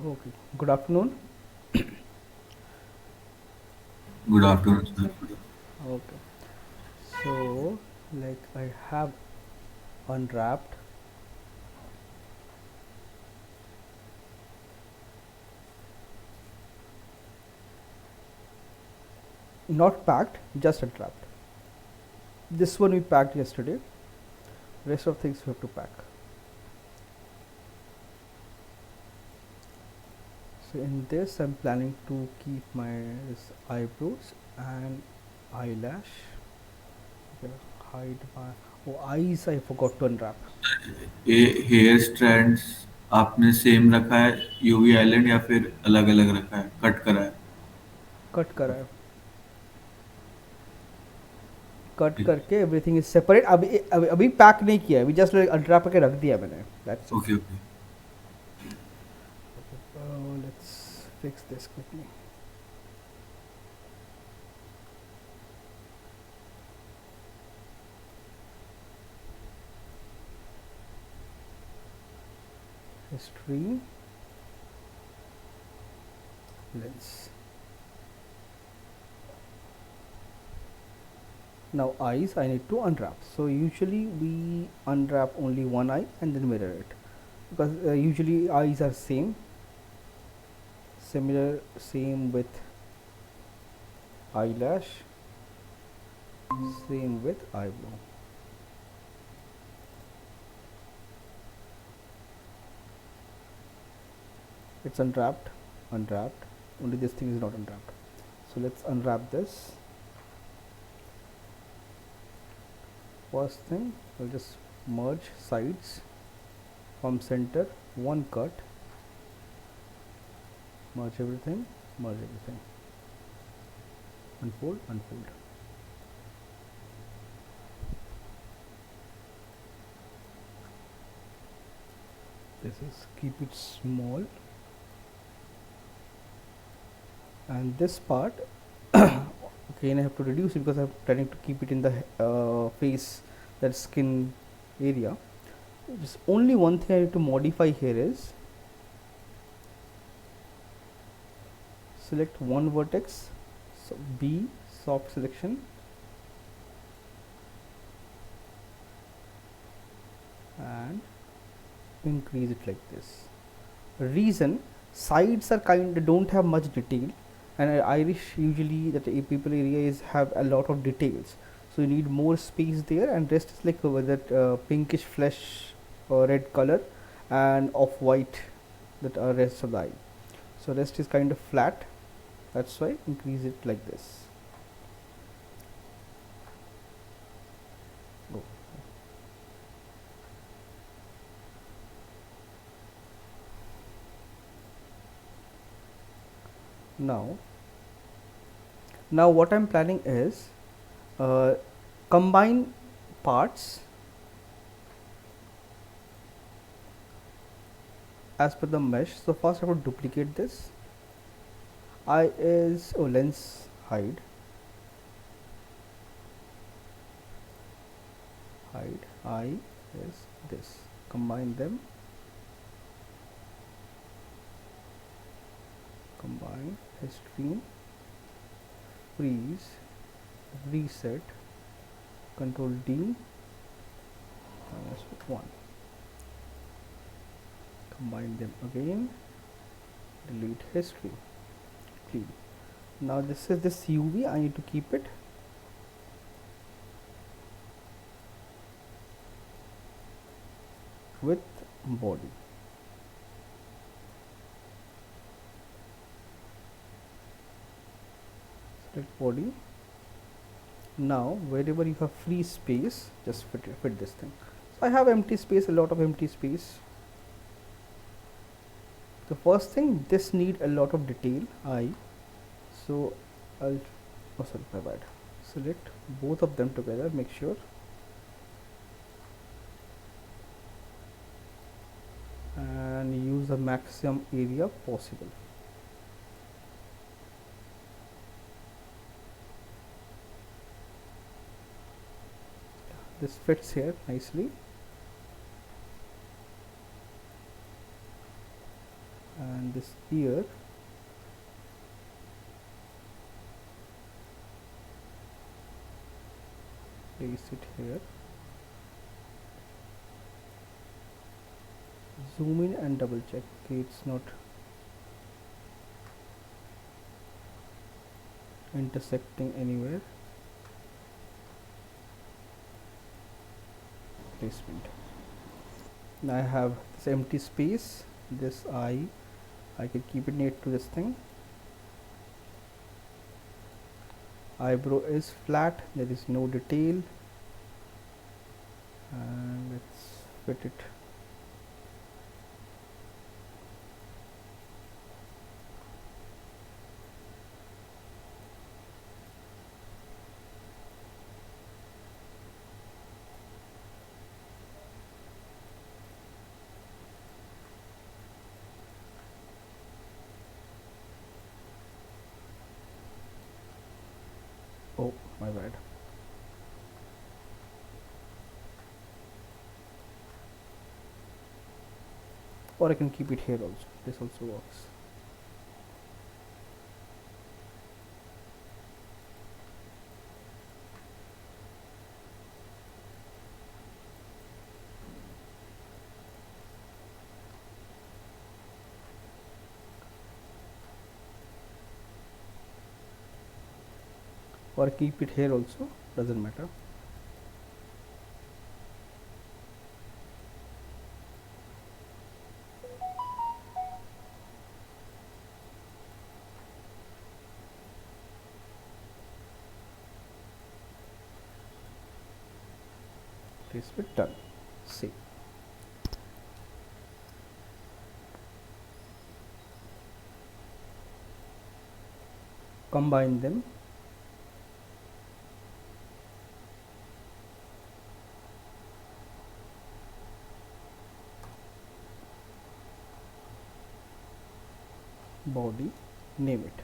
Okay. Good afternoon. Good afternoon, sir. Okay. So, like I have unwrapped, not packed, just unwrapped. This one we packed yesterday. Rest of things we have to pack. So in this, I'm planning to keep my eyebrows and eyelash. Okay, hide my eyes. I forgot to unwrap. ये hair strands आपने same रखा है UV island या फिर अलग अलग रखा है कट करा है? कट करा है कट करके एवरीथिंग इज सेपरेट अभी पैक नहीं किया है अभी जस्ट अल्ट्रा करके रख दिया मैंने that's it okay okay. Let's fix this quickly history lens now eyes I need to unwrap so usually we unwrap only one eye and then mirror it because usually eyes are similar same with eyelash same with eyebrow. It's unwrapped only this thing is not unwrapped so let's unwrap this. First thing we'll just merge sides from center one cut merge everything unfold. This is keep it small and this part again I have to reduce it because I'm trying to keep it in the face that skin area. Just only one thing I need to modify here is select one vertex, so B soft selection and increase it like this. Reason sides are kind don't have much detail and Irish usually that people area is have a lot of details so you need more space there and rest is like that pinkish flesh or red color and off white that are rest of the eye so rest is kind of flat that's why increase it like this. Go. Now what I'm planning is uh, combine parts as per the mesh so first I would duplicate this eye is lens hide eye is this combine them combine history freeze reset control D minus 1 combine them again delete history clean. Now this is this UV I need to keep it with body select body. Now wherever you have free space just fit this thing so I have empty space a lot of empty space. The first thing this need a lot of detail I so I'll oh sorry my bad select both of them together make sure and use the maximum area possible. This fits here nicely and and this ear, place it here, zoom in and double check. Okay, it's not intersecting anywhere. Placement. Now I have this empty space, this eye, I can keep it near to this thing. Eyebrow is flat, there is no detail, and let's fit it. Oh, my bad. Or I can keep it here also, this also works. Or keep it here also, doesn't matter. This bit done. Save. Combine them. Body, name it.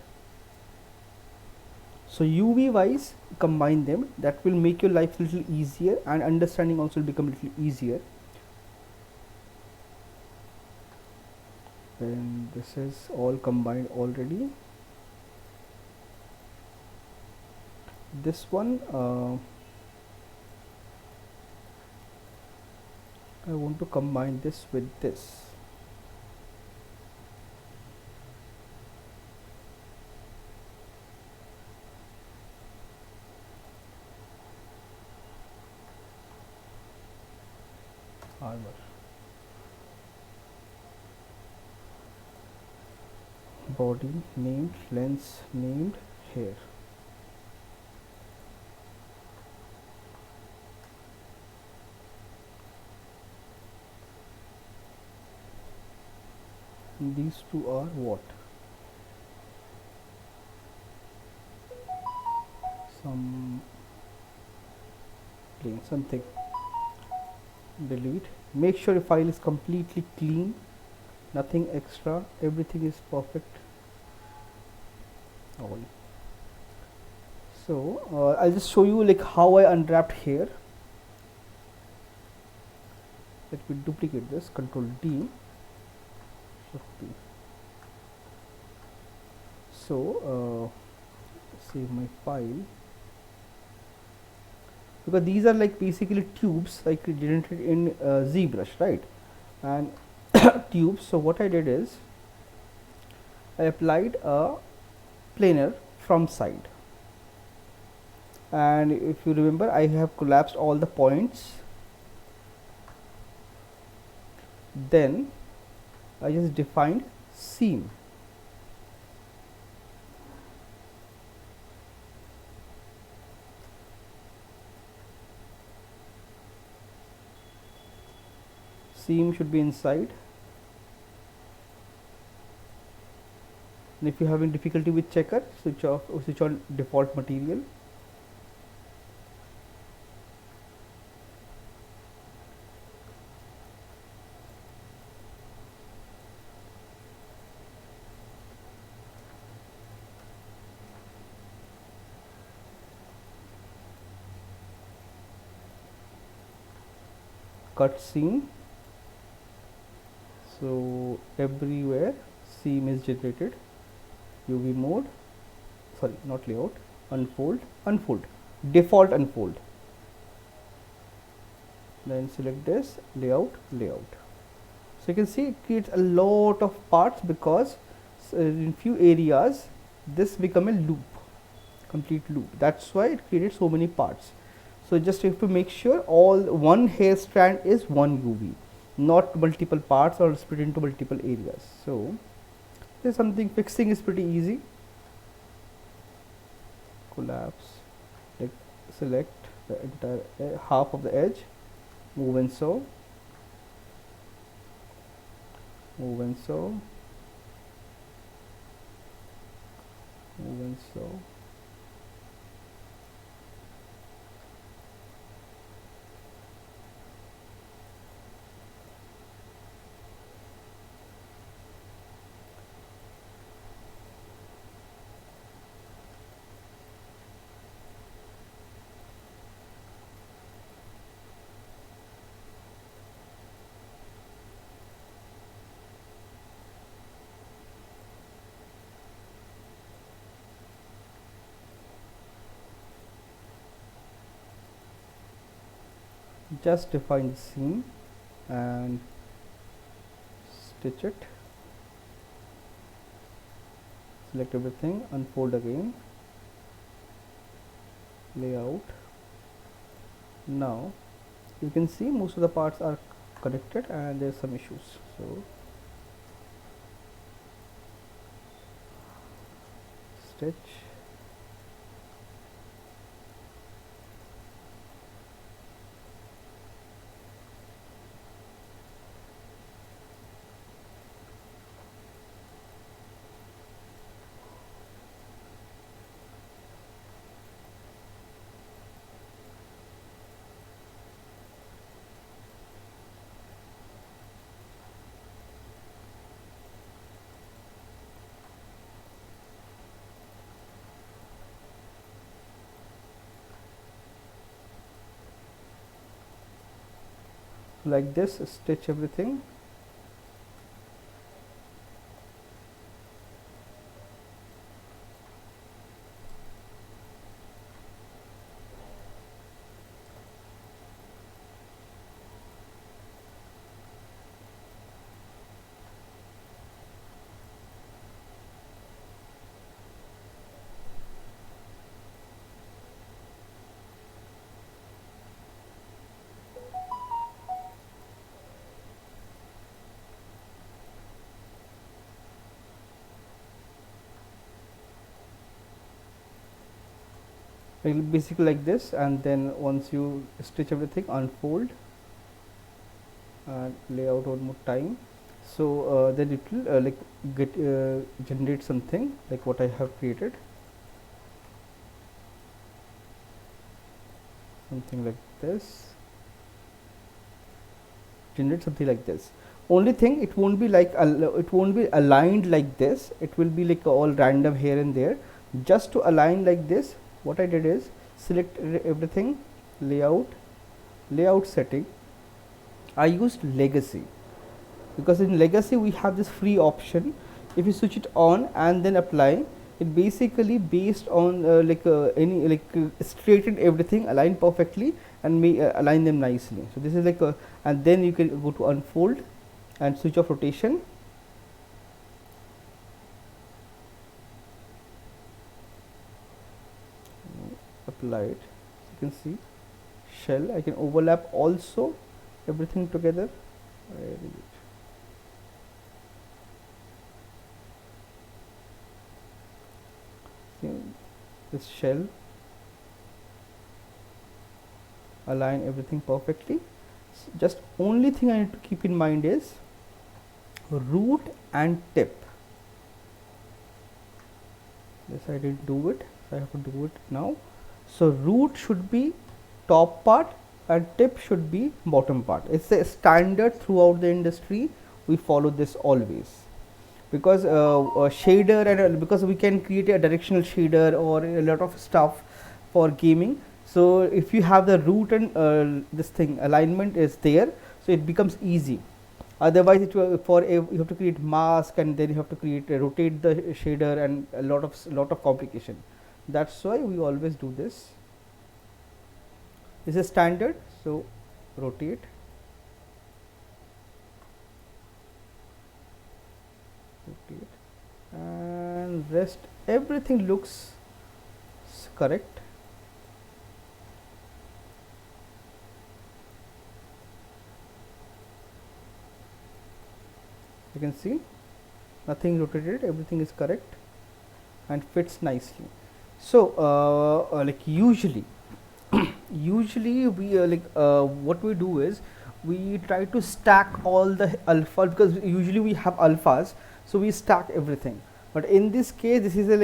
So UV wise, combine them, that will make your life little easier, and understanding also will become little easier. When this is all combined already, this one I want to combine this with this. Armor. Body named, lens named, hair. These two are what? Some plain something. Delete. Make sure your file is completely clean, nothing extra, everything is perfect. All. So I'll just show you like how I unwrapped here. Let me duplicate this. Control D. Shift D. So save my file, because these are like basically tubes like generated in ZBrush, right? And tubes. So what I did is I applied a planar from side, and if you remember, I have collapsed all the points. Then I just defined seam. Seam should be inside. And if you're having difficulty with checker, switch off or switch on default material. Cut seam. So everywhere seam is generated. UV mode, sorry, not layout, unfold, unfold, default unfold. Then select this, layout, layout. So you can see it creates a lot of parts because in few areas this become a loop, complete loop. That's why it created so many parts. So just have to make sure all one hair strand is one UV, not multiple parts or split into multiple areas. So there's something, fixing is pretty easy. Collapse, like select the entire half of the edge, move and sew, move and sew, move and sew. Just define the seam and stitch it. Select everything, unfold again, layout. Now you can see most of the parts are connected and there's some issues. So stitch, like this, stitch everything. Basically like this, and then once you stitch everything, unfold and lay out one more time. So then it will like get generate something like what I have created, something like this, generate something like this. Only thing, it won't be like it won't be aligned like this, it will be like all random here and there. Just to align like this, what I did is select everything, layout, layout setting. I used legacy because in legacy we have this free option. If you switch it on and then apply, it basically based on any straighten everything, align perfectly and may align them nicely. So this is like a, and then you can go to unfold and switch off rotation. Apply it. You can see shell. I can overlap also everything together. Very good. See this shell, align everything perfectly. Just only thing I need to keep in mind is root and tip. This I didn't do it, so I have to do it now. So root should be top part and tip should be bottom part. It's a standard throughout the industry. We follow this always because shader and because we can create a directional shader or a lot of stuff for gaming. So if you have the root and this thing alignment is there, so it becomes easy. Otherwise it will, you have to create mask, and then you have to create rotate the shader, and a lot of complication. That's why we always do this. This is standard. So rotate, rotate, and rest everything looks correct. You can see nothing rotated, everything is correct and fits nicely. So like usually we what we do is we try to stack all the alpha, because usually we have alphas, so we stack everything. But in this case, this is a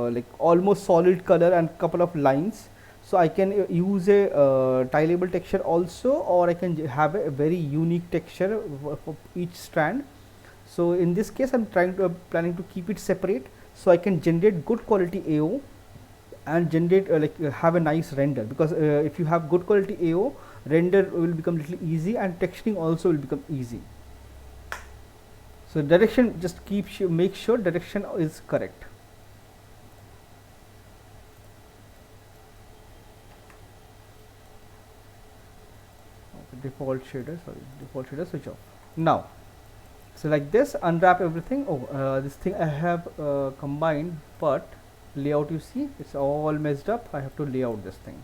like almost solid color and couple of lines, so I can use a tileable texture also, or I can have a very unique texture for each strand. So in this case, I'm planning to keep it separate, so I can generate good quality AO and generate have a nice render, because if you have good quality AO, render will become little easy, and texturing also will become easy. So direction, just make sure direction is correct. Okay, default shader switch off. Now, so like this, unwrap everything. Oh, this thing I have combined, but layout, you see it's all messed up. I have to lay out this thing.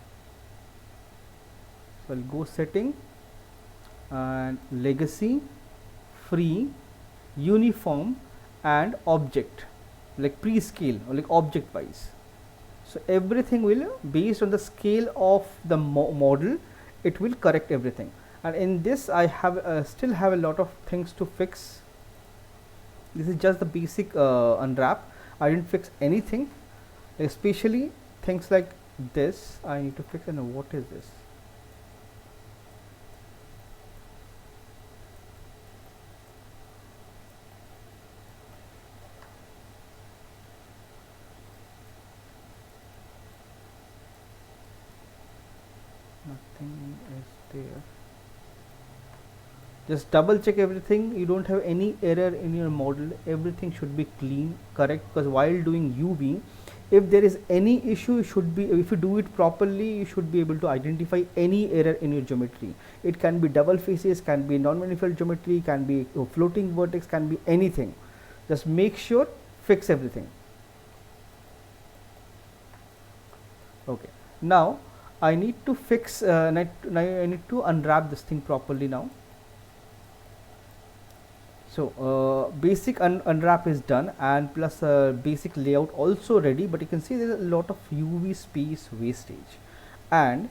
So I'll go setting and legacy, free, uniform, and object, like pre-scale or like object wise. So everything will, based on the scale of the model, it will correct everything. And in this I have still have a lot of things to fix. This is just the basic unwrap. I didn't fix anything, especially things like this I need to fix. And what is this? Nothing is there. Just double check everything. You don't have any error in your model. Everything should be clean, correct, because while doing UV, if there is any issue, if you do it properly, you should be able to identify any error in your geometry. It can be double faces, can be non-manifold geometry, can be floating vertex, can be anything. Just make sure, fix everything. Okay, now I need to fix I need to unwrap this thing properly now. So basic unwrap is done, and plus basic layout also ready, but you can see there's a lot of UV space wastage. And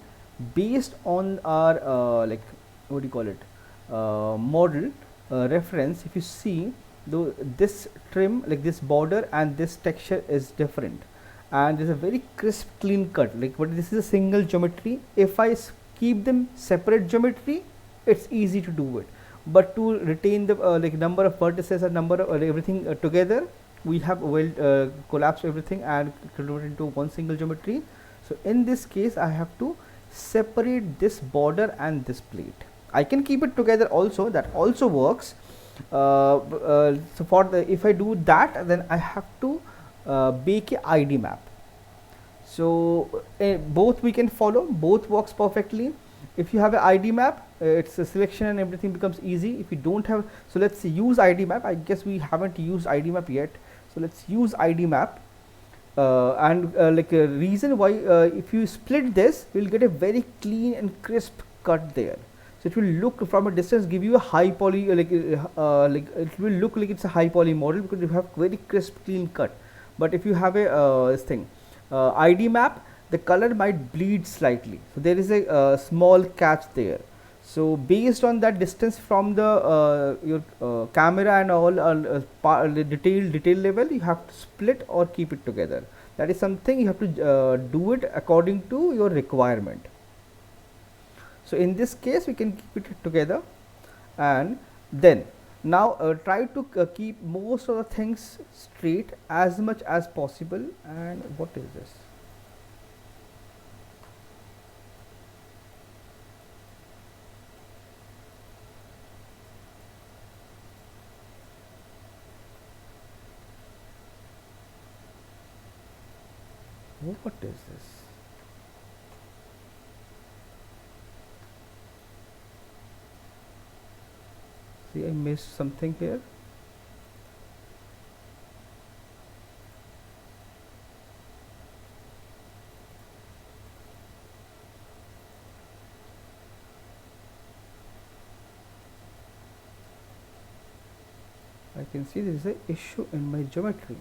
based on our like what do you call it, model reference, if you see, though this trim, like this border and this texture is different, and there's a very crisp clean cut, like, but this is a single geometry. If I keep them separate geometry, it's easy to do it, but to retain the like number of vertices and number of everything together, we have collapsed everything and convert into one single geometry. So in this case, I have to separate this border and this plate. I can keep it together also, that also works. So for the, if I do that, then I have to bake a ID map. So both we can follow, both works perfectly. If you have an ID map, it's a selection and everything becomes easy. If you don't have, so let's use ID map. I guess we haven't used ID map yet, so let's use ID map. And like a reason why, if you split this, you'll get a very clean and crisp cut there. So it will look from a distance, give you a high poly, like it will look like it's a high poly model, because you have very crisp clean cut. But if you have a this thing ID map, the color might bleed slightly, so there is a small catch there. So based on that distance from the your camera and all detail level, you have to split or keep it together. That is something you have to do it according to your requirement. So in this case, we can keep it together, and then now try to keep most of the things straight as much as possible. And what is this? what is this? See, I missed something here. I can see there is an issue in my geometry.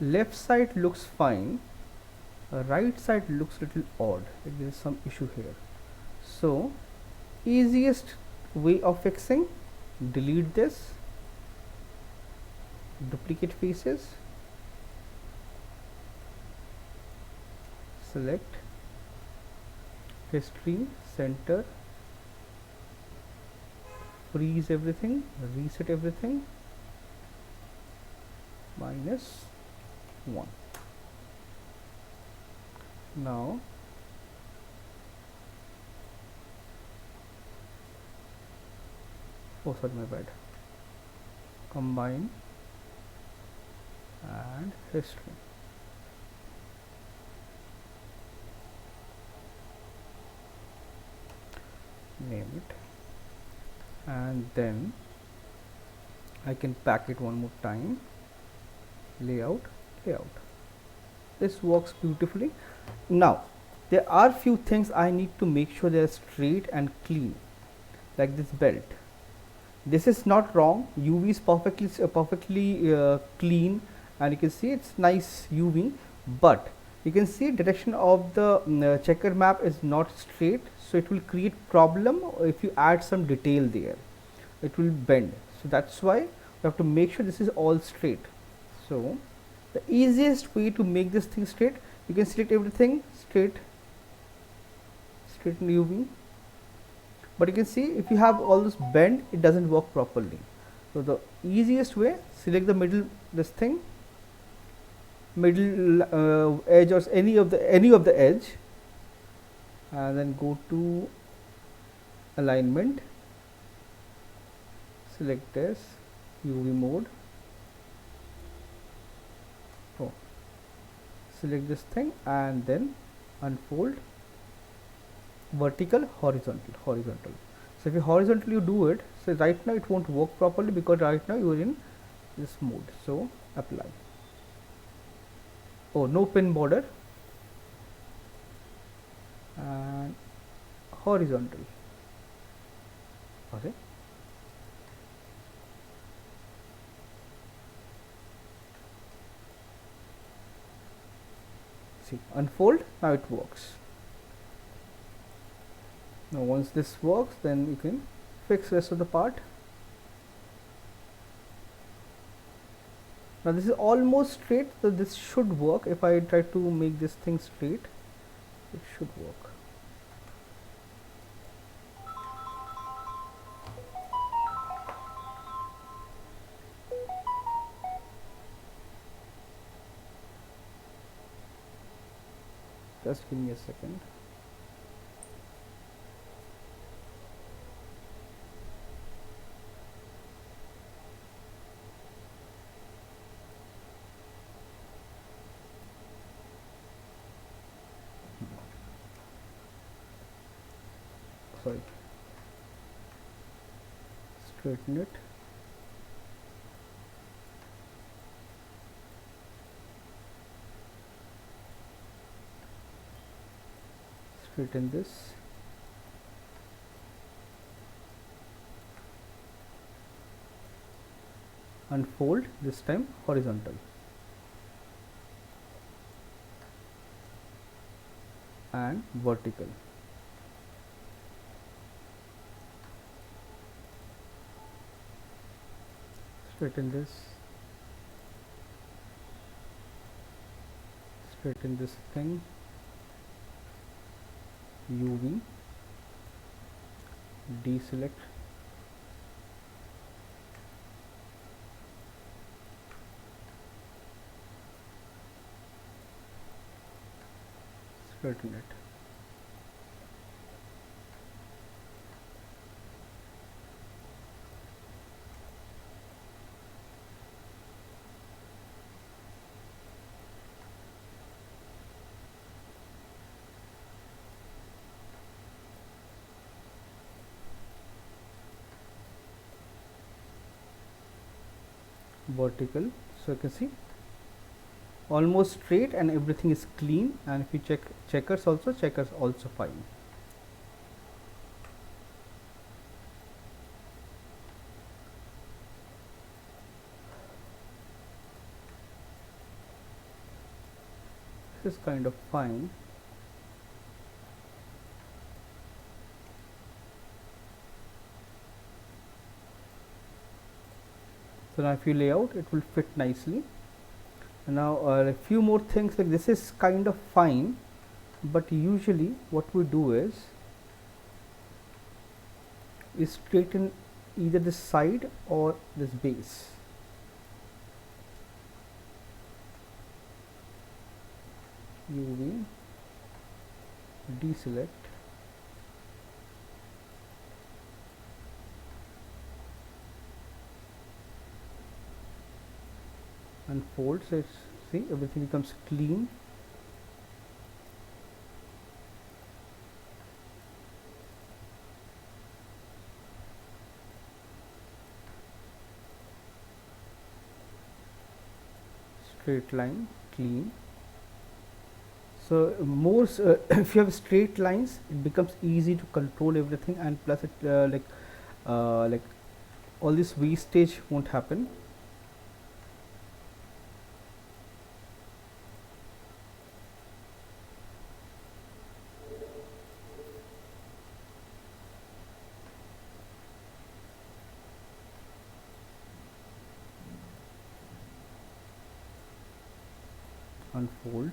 Left side looks fine, right side looks little odd. There is some issue here. So easiest way of fixing, delete this, duplicate faces, select history, center, freeze everything, reset everything, -1. Now oh sorry, my bad, combine and history. Name it, and then I can pack it one more time, layout. This works beautifully. Now there are few things I need to make sure they are straight and clean, like this belt. This is not wrong. UV is perfectly clean, and you can see it's nice UV, but you can see direction of the checker map is not straight, so it will create problem if you add some detail there. It will bend, so that's why you have to make sure this is all straight. So the easiest way to make this thing straight, you can select everything straight in UV, but you can see if you have all this bend, it doesn't work properly. So the easiest way, select the middle, this thing, middle edge, or any of the edge, and then go to alignment, select this, UV mode, select this thing, and then unfold, vertical, horizontal. So if you horizontally do it, so right now it won't work properly because right now you are in this mode. So apply. Oh, no pin border, and horizontal. Okay. See, unfold. Now it works. Now once this works, then you can fix rest of the part. Now this is almost straight, so this should work. If I try to make this thing straight, it should work. Just give me a second. Sorry, straighten it. Straighten this. Unfold, this time horizontal, and vertical. Straighten this, straighten this thing, UV, deselect, straighten it. vertical. So you can see almost straight and everything is clean. And if you check checkers also fine. This is kind of fine. So now if you lay out, it will fit nicely. And now a few more things, like this is kind of fine, but usually what we do is straighten either this side or this base. UV, deselect, unfold. So it's, see, everything becomes clean. Straight line, clean. So more if you have straight lines, it becomes easy to control everything, and plus it like all this wastage won't happen. Unfold,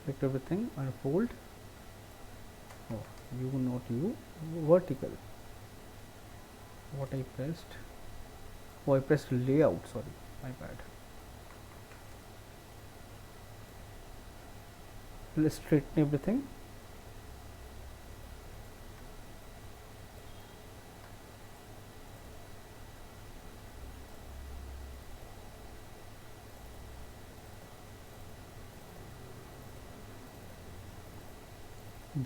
select everything, unfold. Oh, U, not U, vertical. What I pressed? Oh, I pressed layout, sorry, my bad. Let's straighten everything.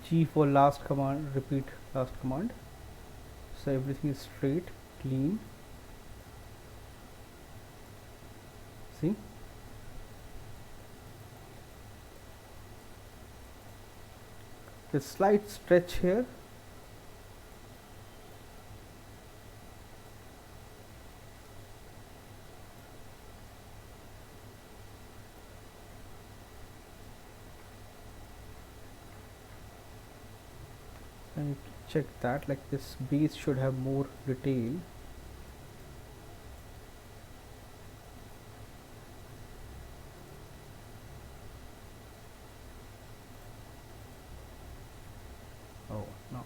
G for last command, repeat last command. So everything is straight, clean. See, the slight stretch here. I need to check that, like this base should have more detail. Oh no,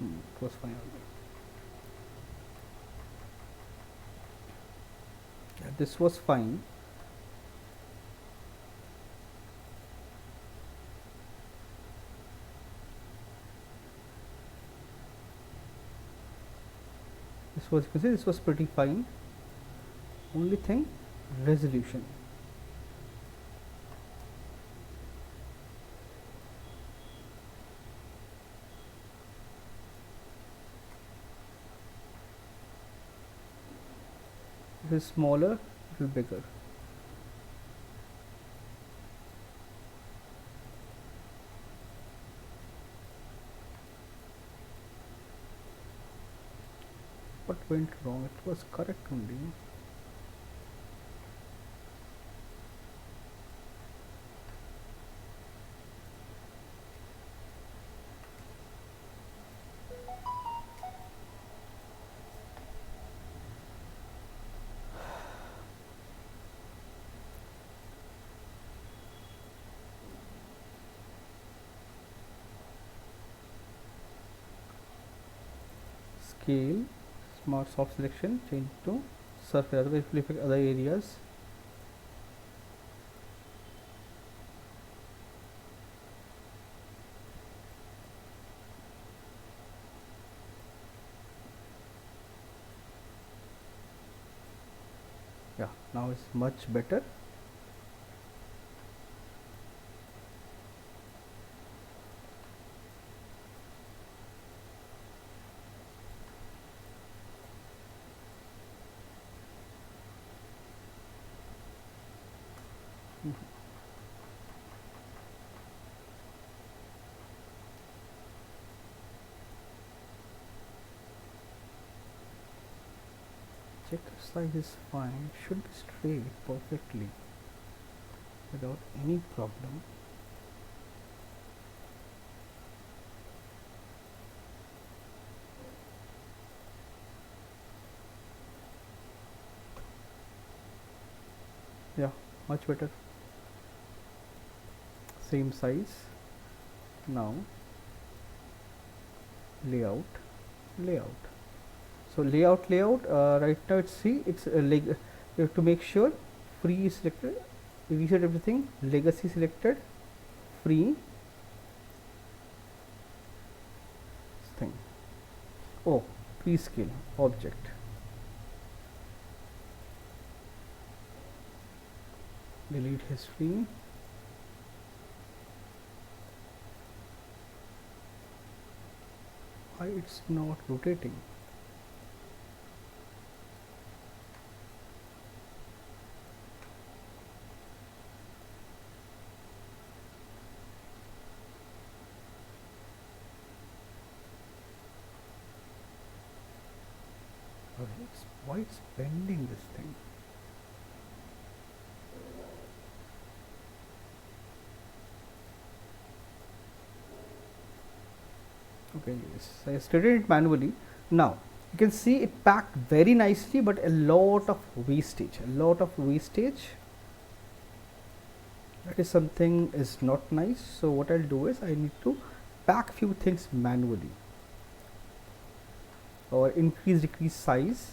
it was fine. Yeah, this was fine. This was, you can see, this was pretty fine. Only thing, resolution. This is smaller, little bigger. What went wrong? It was correct only. Scale, smart soft selection, change to surface. Otherwise, it will affect other areas. Yeah, now it's much better. Mhm. Checker size is fine, it should be straight perfectly without any problem. Yeah, much better. Same size. Now layout, layout. So layout, right now it's see it's you have to make sure free is selected, reset everything, legacy selected, free thing. Oh, prescale object, delete history. Why it's not rotating? Why it's bending this thing? Okay, yes, I started it manually. Now you can see it packed very nicely, but a lot of wastage, a lot of wastage. That is something is not nice. So what I'll do is I need to pack few things manually, or increase decrease size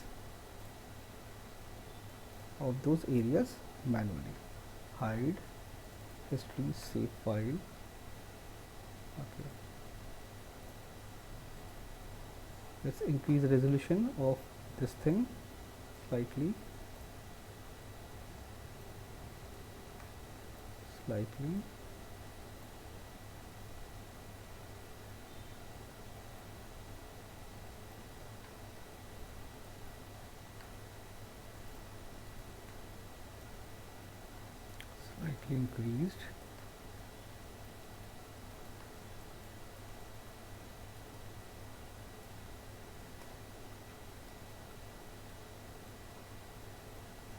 of those areas manually. Hide history, save file. Okay, let's increase the resolution of this thing slightly, slightly. Slightly increased.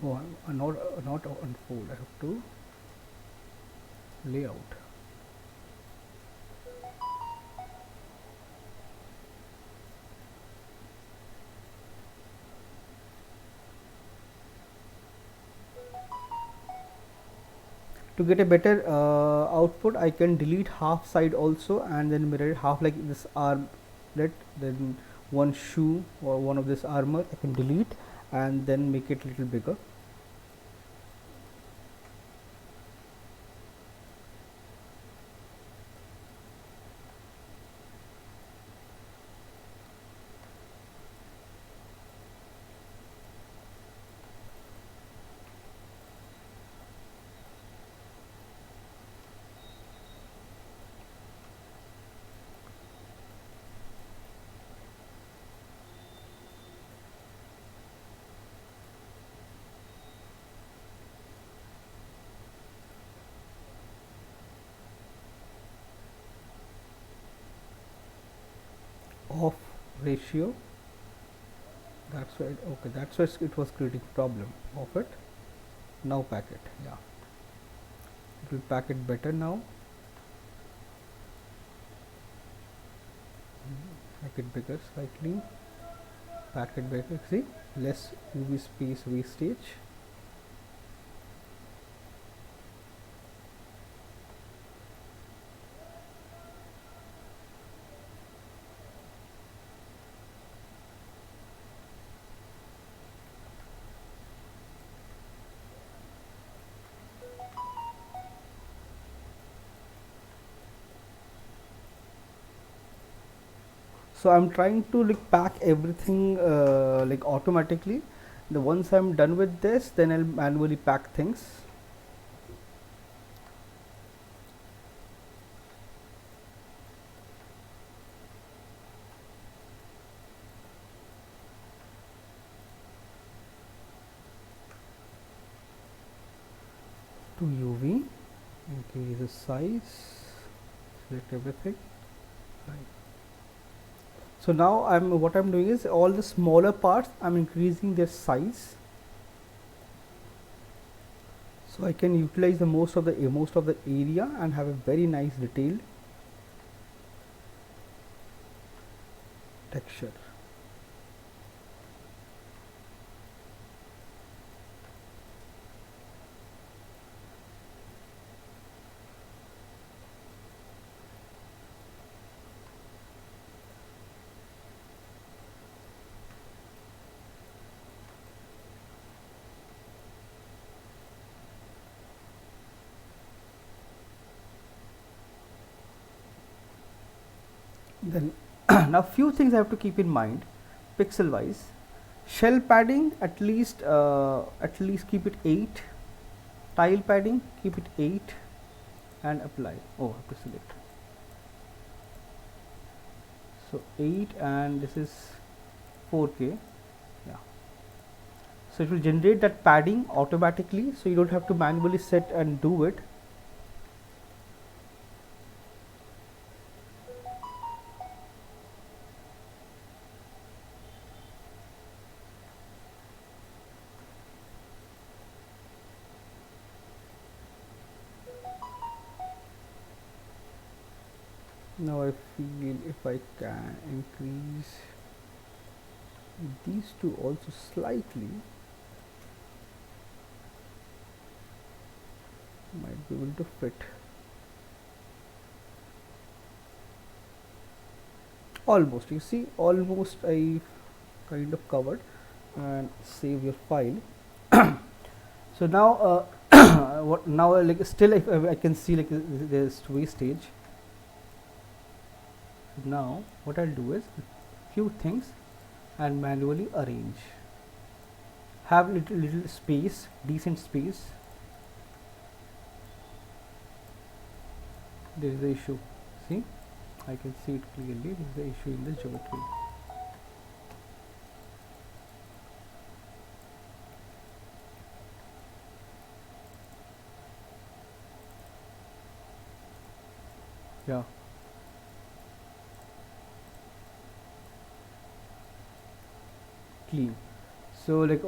Oh, not unfold. I have to layout. To get a better output, I can delete half side also and then mirror it half, like this arm, let then one shoe or one of this armor I can delete and then make it little bigger. Off ratio, that's why, okay, that's why it was creating problem of it. Now pack it, yeah, it will pack it better now. Make it bigger slightly, pack it better, see, less UV space wastage. So I'm trying to like pack everything like automatically. The once I'm done with this, then I'll manually pack things. to UV, increase the size, select everything. Right. So now what I'm doing is all the smaller parts I'm increasing their size, so I can utilize the most of the area and have a very nice detailed texture. Then now few things I have to keep in mind pixel wise. Shell padding at least keep it 8, tile padding keep it 8, and apply. Oh, I have to select. So 8, and this is 4K. Yeah. So it will generate that padding automatically, so you don't have to manually set and do it. Now I feel if I can increase these two also slightly, might be able to fit. Almost, you see, almost I kind of covered. And save your file. So now what now, like still if I can see like there's wastage. Now what I'll do is few things and manually arrange, have little space, decent space. There is the issue, see, I can see it clearly. There is the issue in the geometry. Yeah. Clean. So like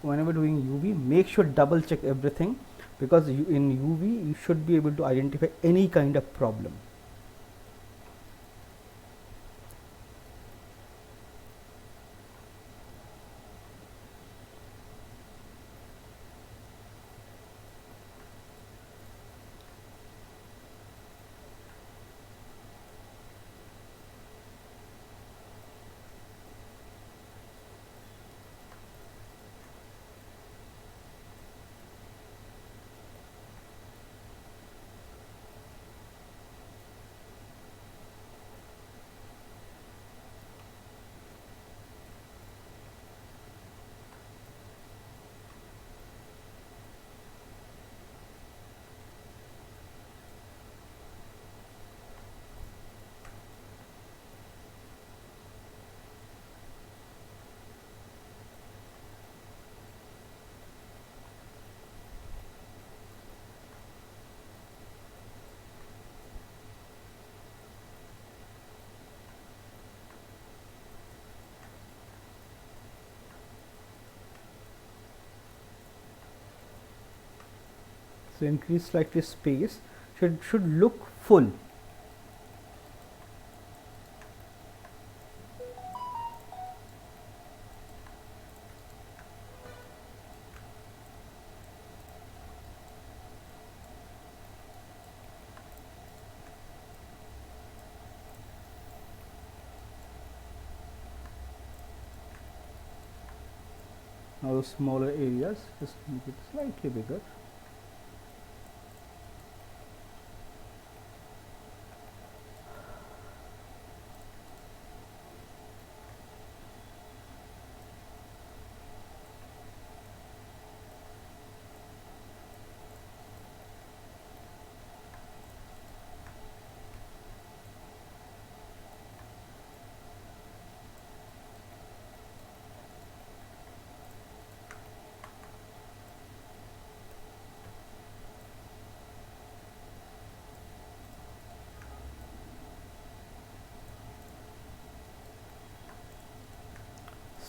whenever doing UV, make sure double check everything, because in UV you should be able to identify any kind of problem. So increase slightly space, should look full. Now the smaller areas, just make it slightly bigger.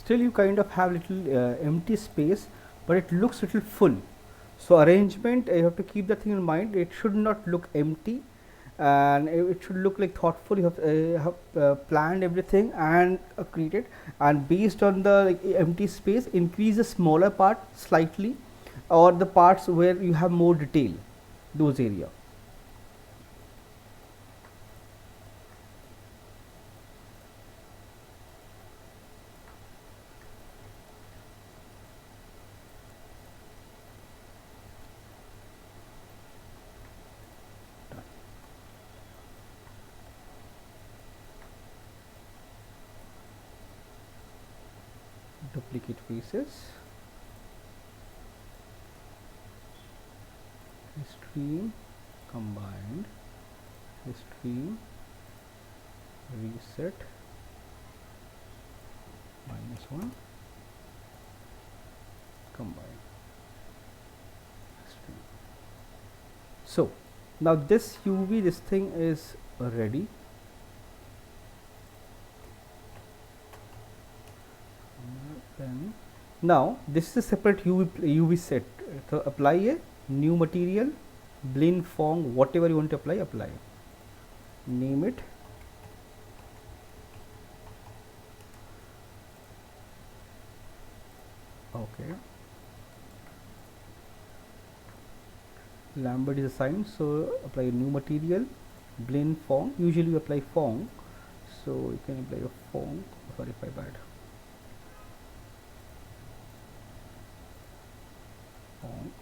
still you kind of have little empty space, but it looks little full. So arrangement, you have to keep that thing in mind. It should not look empty, and it should look like thoughtful. You have planned everything and created, and based on the like, empty space, increase the smaller part slightly, or the parts where you have more detail, those area. Duplicate faces, stream combined, stream reset -1 combine stream. So now this UV, this thing is ready. Then now this is a separate UV set. So apply a new material, blend, Phong, whatever you want to apply. Name it okay. Lambert is assigned, so apply a new material, blend, Phong. Usually you apply Phong, so you can apply a Phong. Sorry if I bad. Phong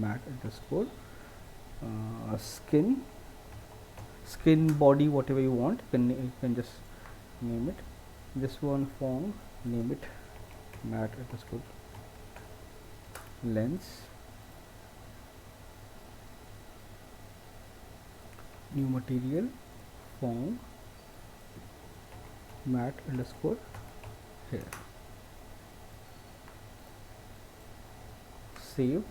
matte underscore skin body, whatever you want. You can just name it. This one Phong, name it matte underscore lens. New material, Phong matte underscore hair. Save,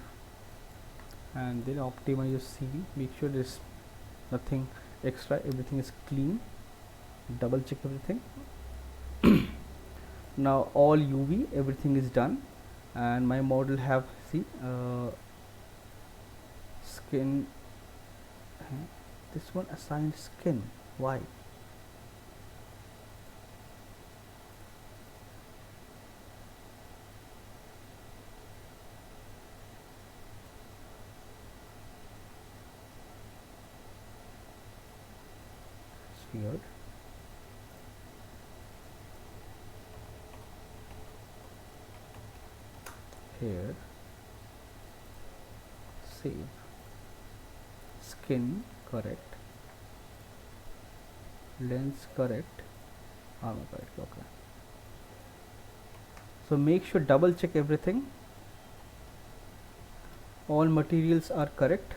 and then optimize your CV. Make sure there's nothing extra, everything is clean. Double check everything. Now all UV, everything is done, and my model have, see, skin. This one assigned skin. Why? It's weird. Here, save. Skin correct, lens correct, armor correct. Okay. So make sure double check everything. All materials are correct.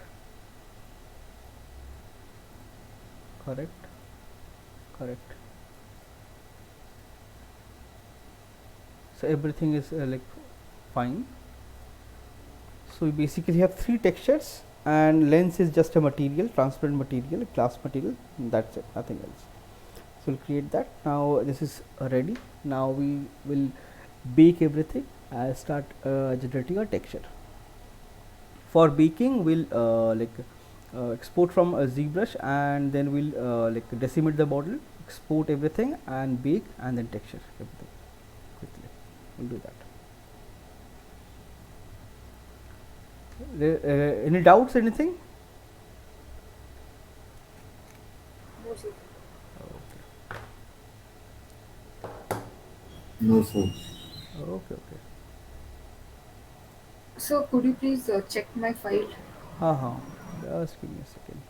So everything is like fine. So we basically have 3 textures, and lens is just a material, transparent material, glass material, that's it, nothing else. So we'll create that. Now this is ready. Now we will bake everything and start generating a texture. For baking, we'll export from a ZBrush, and then we'll like decimate the model, export everything, and bake, and then texture everything quickly. We'll do that. Any doubts, anything? No, sir. No, sir. Okay. So could you please check my file? Just give me a second.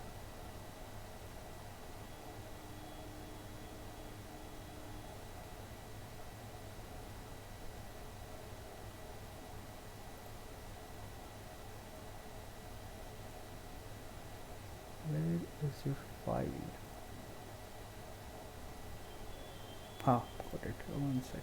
Where is your file? Got it. One sec.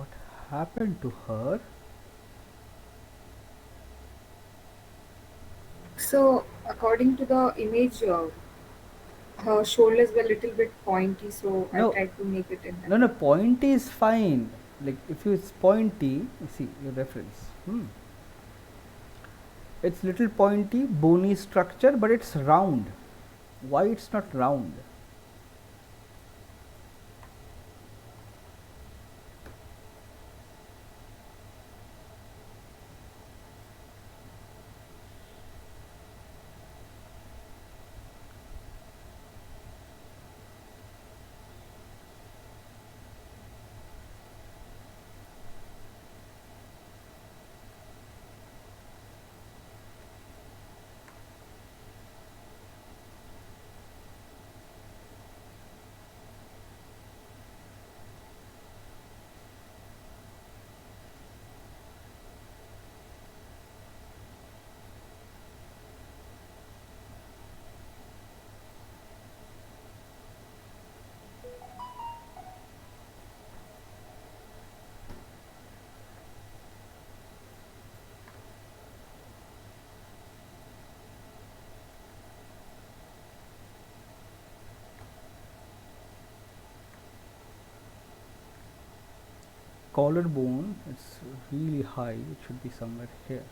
what happened to her? So according to the image, her shoulders were a little bit pointy, so I No, tried to make it in that no, way. pointy is fine. Like if it's pointy, you see your reference. It's little pointy, bony structure, but it's round. Why it's not round? Collarbone, it's really high. It should be somewhere here.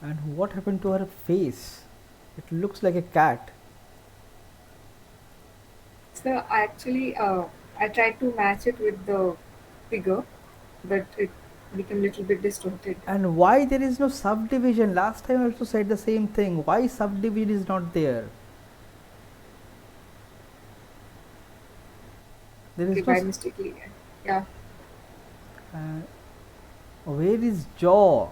And what happened to her face? It looks like a cat. So actually, I tried to match it with the figure, but it became a little bit distorted. And why there is no subdivision? Last time I also said the same thing. Why subdivision is not there? There Okay, is no. by mistakenly, yeah. Uh, where is jaw?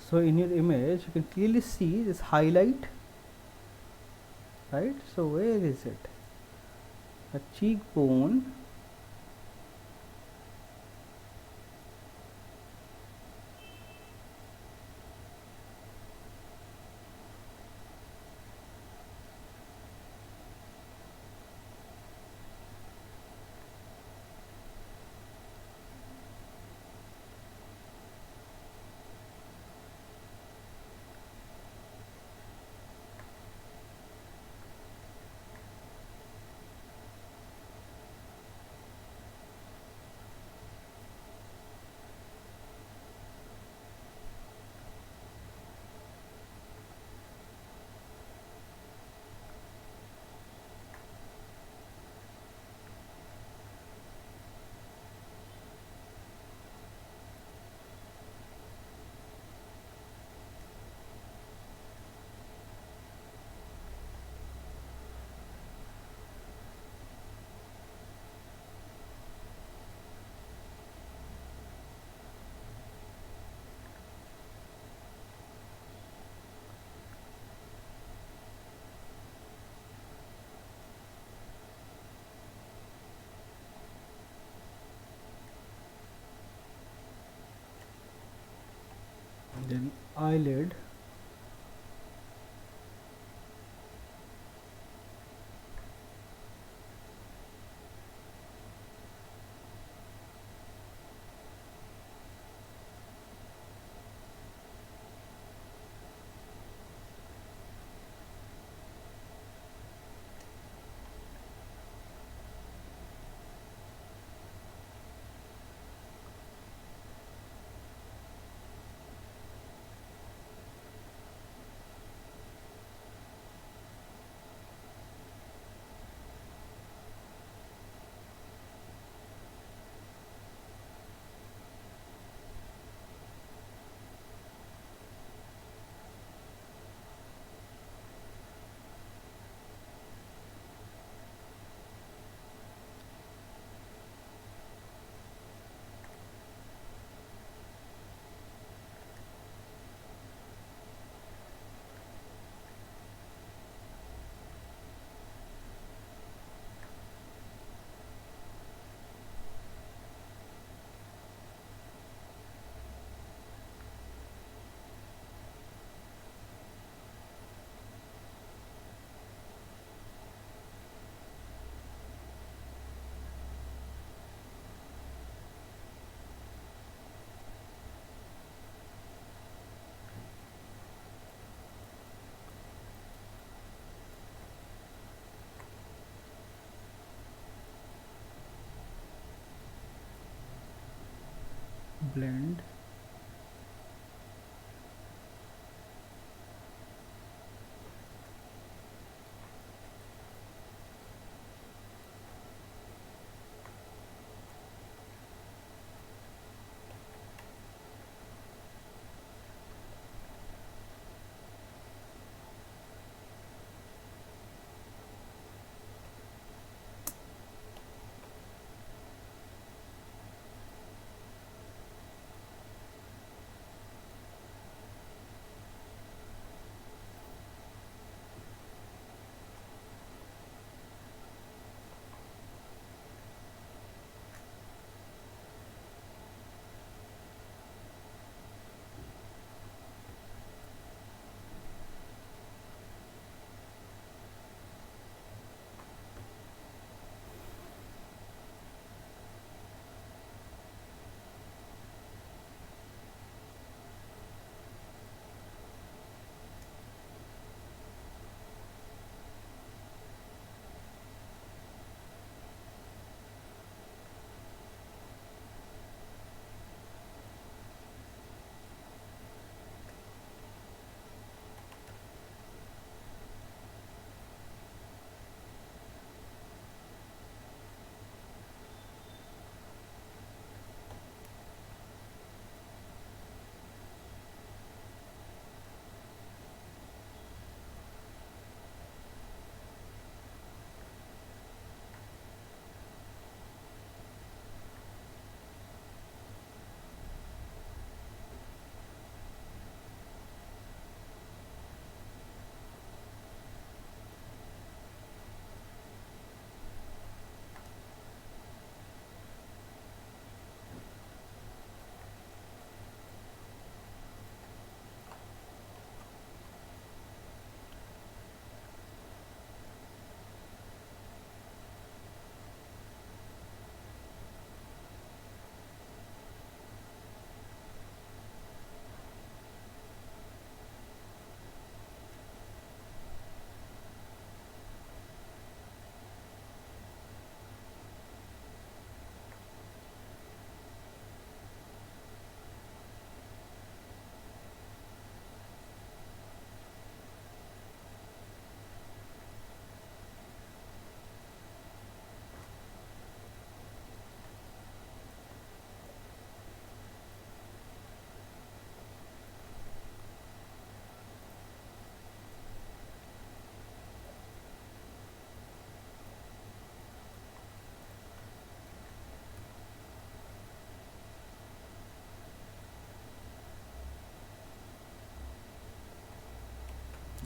So in your image, you can clearly see this highlight, right? So where is it? The cheekbone. eyelid, blend,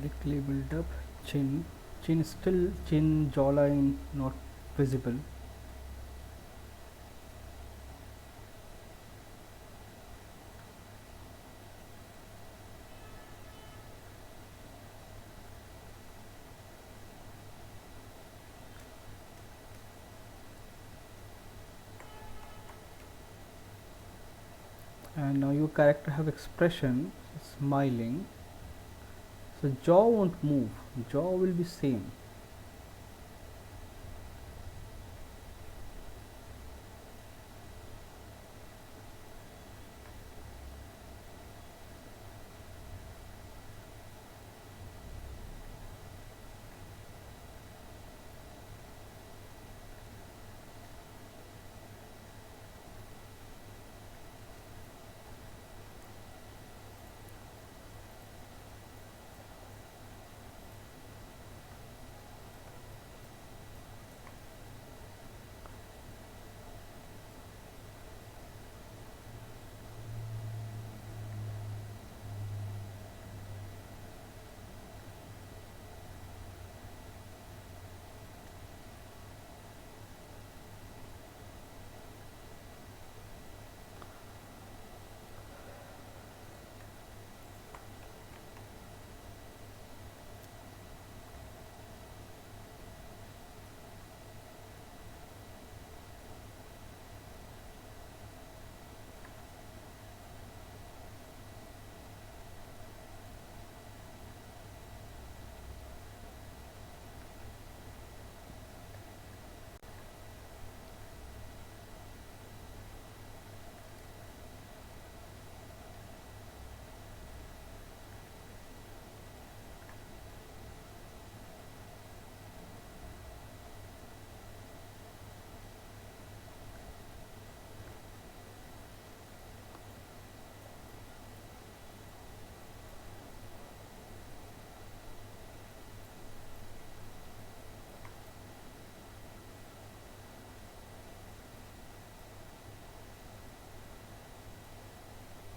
the clay build up, chin, chin, jawline not visible. And now your character have expression, smiling. So jaw won't move, jaw will be same.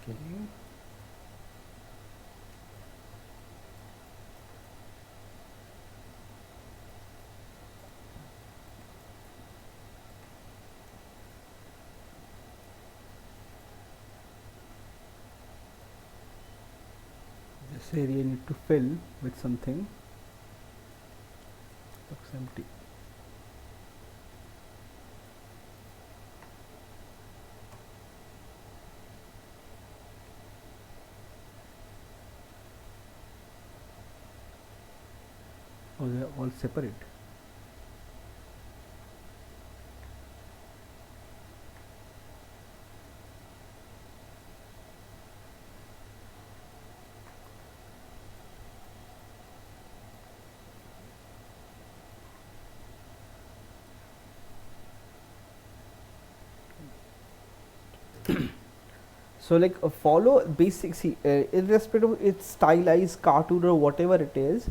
Okay. This area need to fill with something. Looks empty. Oh, they are all separate. So like follow basic, see, irrespective of it's stylized cartoon or whatever it is,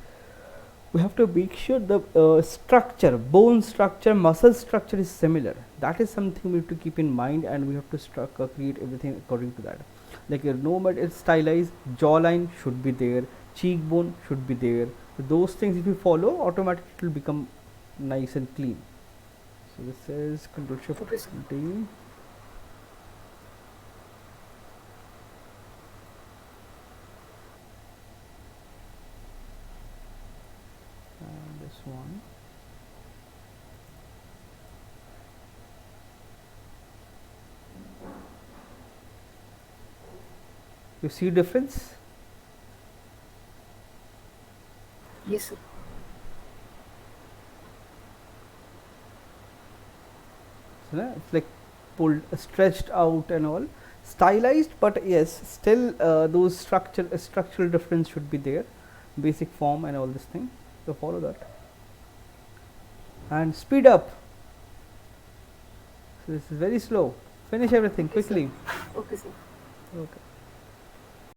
we have to make sure the structure, bone structure, muscle structure is similar. That is something we have to keep in mind, and we have to create everything according to that. Like no matter it's stylized, jawline should be there, cheekbone should be there. So those things if you follow, automatically it will become nice and clean. So this is Control Shift Okay, sir. D. And this one. You see difference? Yes, sir. So it's like pulled, stretched out and all, stylized, but yes, still those structural difference should be there, basic form and all this thing. So follow that and speed up. So this is very slow. Finish everything Okay, sir. quickly. Okay, sir. Okay.